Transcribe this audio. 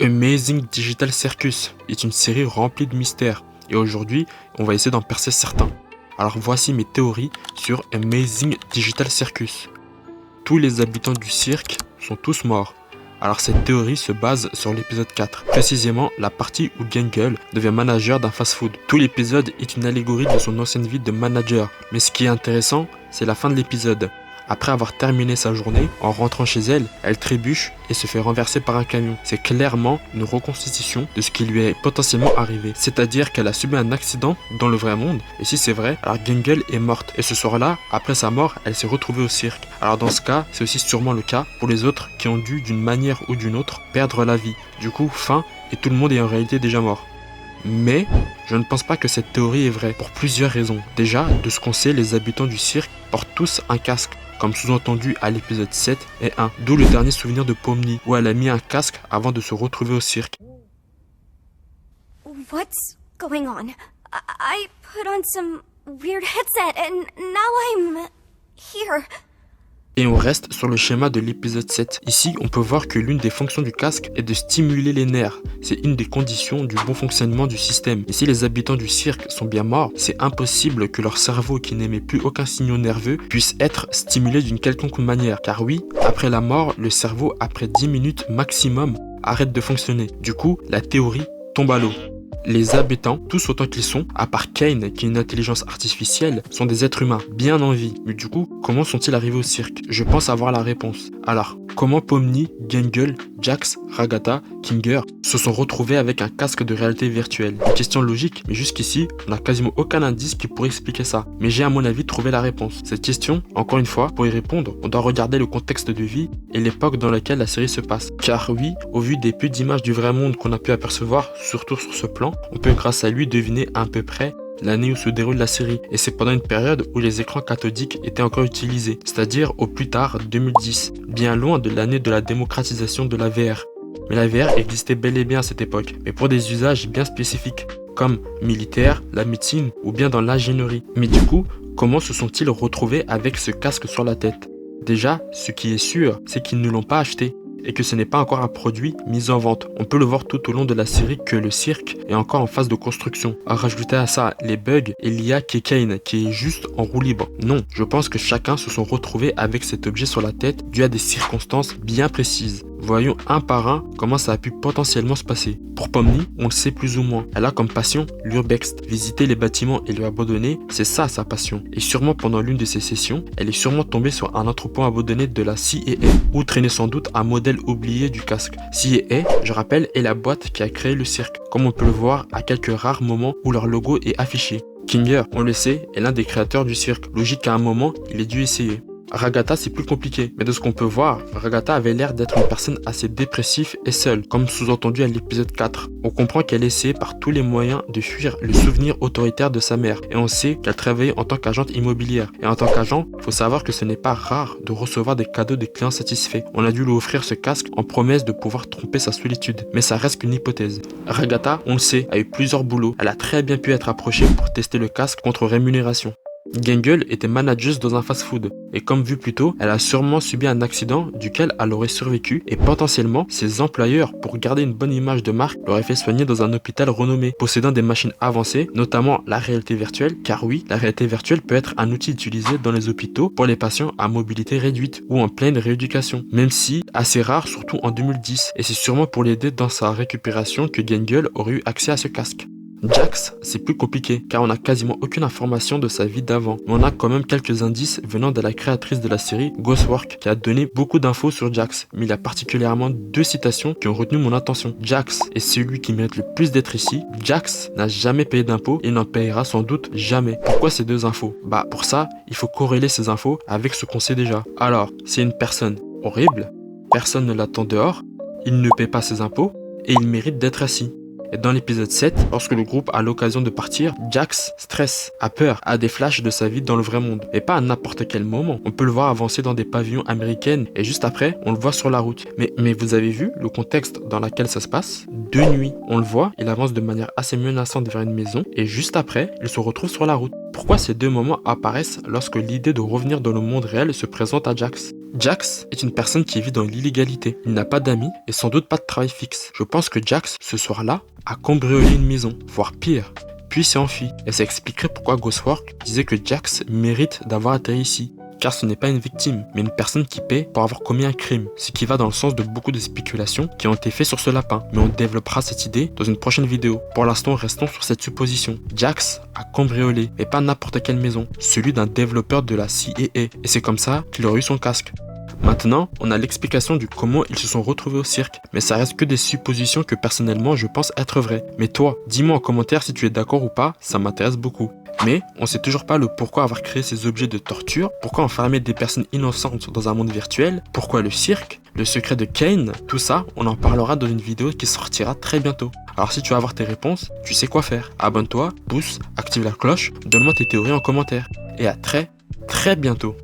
Amazing Digital Circus est une série remplie de mystères et aujourd'hui, on va essayer d'en percer certains. Alors voici mes théories sur Amazing Digital Circus. Tous les habitants du cirque sont tous morts. Alors cette théorie se base sur l'épisode 4, précisément la partie où Gangle devient manager d'un fast-food. Tout l'épisode est une allégorie de son ancienne vie de manager, mais ce qui est intéressant, c'est la fin de l'épisode. Après avoir terminé sa journée, en rentrant chez elle, elle trébuche et se fait renverser par un camion. C'est clairement une reconstitution de ce qui lui est potentiellement arrivé. C'est-à-dire qu'elle a subi un accident dans le vrai monde, et si c'est vrai, alors Gangle est morte. Et ce soir-là, après sa mort, elle s'est retrouvée au cirque. Alors dans ce cas, c'est aussi sûrement le cas pour les autres qui ont dû, d'une manière ou d'une autre, perdre la vie. Du coup, fin, et tout le monde est en réalité déjà mort. Mais je ne pense pas que cette théorie est vraie, pour plusieurs raisons. Déjà, de ce qu'on sait, les habitants du cirque portent tous un casque, comme sous-entendu à l'épisode 7 et 1, d'où le dernier souvenir de Pomni, où elle a mis un casque avant de se retrouver au cirque. What's going on? I put on some weird headset and now I'm here. Et on reste sur le schéma de l'épisode 7. Ici, on peut voir que l'une des fonctions du casque est de stimuler les nerfs. C'est une des conditions du bon fonctionnement du système. Et si les habitants du cirque sont bien morts, c'est impossible que leur cerveau, qui n'émet plus aucun signal nerveux, puisse être stimulé d'une quelconque manière. Car oui, après la mort, le cerveau, après 10 minutes maximum, arrête de fonctionner. Du coup, la théorie tombe à l'eau. Les habitants, tous autant qu'ils sont, à part Kane, qui est une intelligence artificielle, sont des êtres humains, bien en vie. Mais du coup, comment sont-ils arrivés au cirque? Je pense avoir la réponse. Alors, comment Pomni, Gangle, Jax, Ragata, Kinger se sont retrouvés avec un casque de réalité virtuelle? Une question logique, mais jusqu'ici, on n'a quasiment aucun indice qui pourrait expliquer ça. Mais j'ai à mon avis trouvé la réponse. Cette question, encore une fois, pour y répondre, on doit regarder le contexte de vie et l'époque dans laquelle la série se passe. Car oui, au vu des peu d'images du vrai monde qu'on a pu apercevoir, surtout sur ce plan, on peut grâce à lui deviner à peu près l'année où se déroule la série, et c'est pendant une période où les écrans cathodiques étaient encore utilisés, c'est-à-dire au plus tard 2010, bien loin de l'année de la démocratisation de la VR. Mais la VR existait bel et bien à cette époque, mais pour des usages bien spécifiques, comme militaire, la médecine ou bien dans l'ingénierie. Mais du coup, comment se sont-ils retrouvés avec ce casque sur la tête? Déjà, ce qui est sûr, c'est qu'ils ne l'ont pas acheté, et que ce n'est pas encore un produit mis en vente. On peut le voir tout au long de la série que le cirque est encore en phase de construction. À rajouter à ça les bugs et l'IA Kane qui est juste en roue libre. Non, je pense que chacun se sont retrouvés avec cet objet sur la tête dû à des circonstances bien précises. Voyons un par un comment ça a pu potentiellement se passer. Pour Pomni, on le sait plus ou moins. Elle a comme passion l'urbex. Visiter les bâtiments et les abandonnés, c'est ça sa passion. Et sûrement pendant l'une de ces sessions, elle est sûrement tombée sur un entrepôt abandonné de la CIA, où traînait sans doute un modèle oublié du casque. CIA, je rappelle, est la boîte qui a créé le cirque, comme on peut le voir à quelques rares moments où leur logo est affiché. Kinger, on le sait, est l'un des créateurs du cirque. Logique qu'à un moment, il ait dû essayer. Ragata, c'est plus compliqué, mais de ce qu'on peut voir, Ragata avait l'air d'être une personne assez dépressive et seule, comme sous-entendu à l'épisode 4. On comprend qu'elle essayait par tous les moyens de fuir le souvenir autoritaire de sa mère, et on sait qu'elle travaillait en tant qu'agente immobilière. Et en tant qu'agent, faut savoir que ce n'est pas rare de recevoir des cadeaux des clients satisfaits. On a dû lui offrir ce casque en promesse de pouvoir tromper sa solitude, mais ça reste qu'une hypothèse. Ragata, on le sait, a eu plusieurs boulots. Elle a très bien pu être approchée pour tester le casque contre rémunération. Gangle était manageuse dans un fast-food, et comme vu plus tôt, elle a sûrement subi un accident duquel elle aurait survécu, et potentiellement, ses employeurs, pour garder une bonne image de marque, l'auraient fait soigner dans un hôpital renommé, possédant des machines avancées, notamment la réalité virtuelle, car oui, la réalité virtuelle peut être un outil utilisé dans les hôpitaux pour les patients à mobilité réduite, ou en pleine rééducation, même si assez rare, surtout en 2010, et c'est sûrement pour l'aider dans sa récupération que Gangle aurait eu accès à ce casque. Jax, c'est plus compliqué, car on n'a quasiment aucune information de sa vie d'avant, mais on a quand même quelques indices venant de la créatrice de la série, Ghostwork, qui a donné beaucoup d'infos sur Jax, mais il y a particulièrement deux citations qui ont retenu mon attention. Jax est celui qui mérite le plus d'être ici. Jax n'a jamais payé d'impôts et n'en payera sans doute jamais. Pourquoi ces deux infos? Pour ça, il faut corréler ces infos avec ce qu'on sait déjà. Alors, c'est une personne horrible, personne ne l'attend dehors, il ne paie pas ses impôts, et il mérite d'être assis. Et dans l'épisode 7, lorsque le groupe a l'occasion de partir, Jax stresse, a peur, a des flashs de sa vie dans le vrai monde. Et pas à n'importe quel moment. On peut le voir avancer dans des pavillons américains et juste après, on le voit sur la route. Mais vous avez vu le contexte dans lequel ça se passe? De nuit, on le voit, il avance de manière assez menaçante vers une maison et juste après, il se retrouve sur la route. Pourquoi ces deux moments apparaissent lorsque l'idée de revenir dans le monde réel se présente à Jax? Jax est une personne qui vit dans l'illégalité. Il n'a pas d'amis et sans doute pas de travail fixe. Je pense que Jax, ce soir-là, a cambriolé une maison, voire pire, puis s'est enfui. Et ça expliquerait pourquoi Ghostwork disait que Jax mérite d'avoir atterri ici. Car ce n'est pas une victime, mais une personne qui paie pour avoir commis un crime, ce qui va dans le sens de beaucoup de spéculations qui ont été faites sur ce lapin. Mais on développera cette idée dans une prochaine vidéo. Pour l'instant, restons sur cette supposition. Jax a cambriolé, mais pas n'importe quelle maison, celui d'un développeur de la CIA, et c'est comme ça qu'il aurait eu son casque. Maintenant, on a l'explication du comment ils se sont retrouvés au cirque, mais ça reste que des suppositions que personnellement je pense être vraies. Mais toi, dis-moi en commentaire si tu es d'accord ou pas, ça m'intéresse beaucoup. Mais on sait toujours pas le pourquoi avoir créé ces objets de torture, pourquoi enfermer des personnes innocentes dans un monde virtuel, pourquoi le cirque, le secret de Kane, tout ça, on en parlera dans une vidéo qui sortira très bientôt. Alors si tu veux avoir tes réponses, tu sais quoi faire. Abonne-toi, pouce, active la cloche, donne-moi tes théories en commentaire. Et à très bientôt.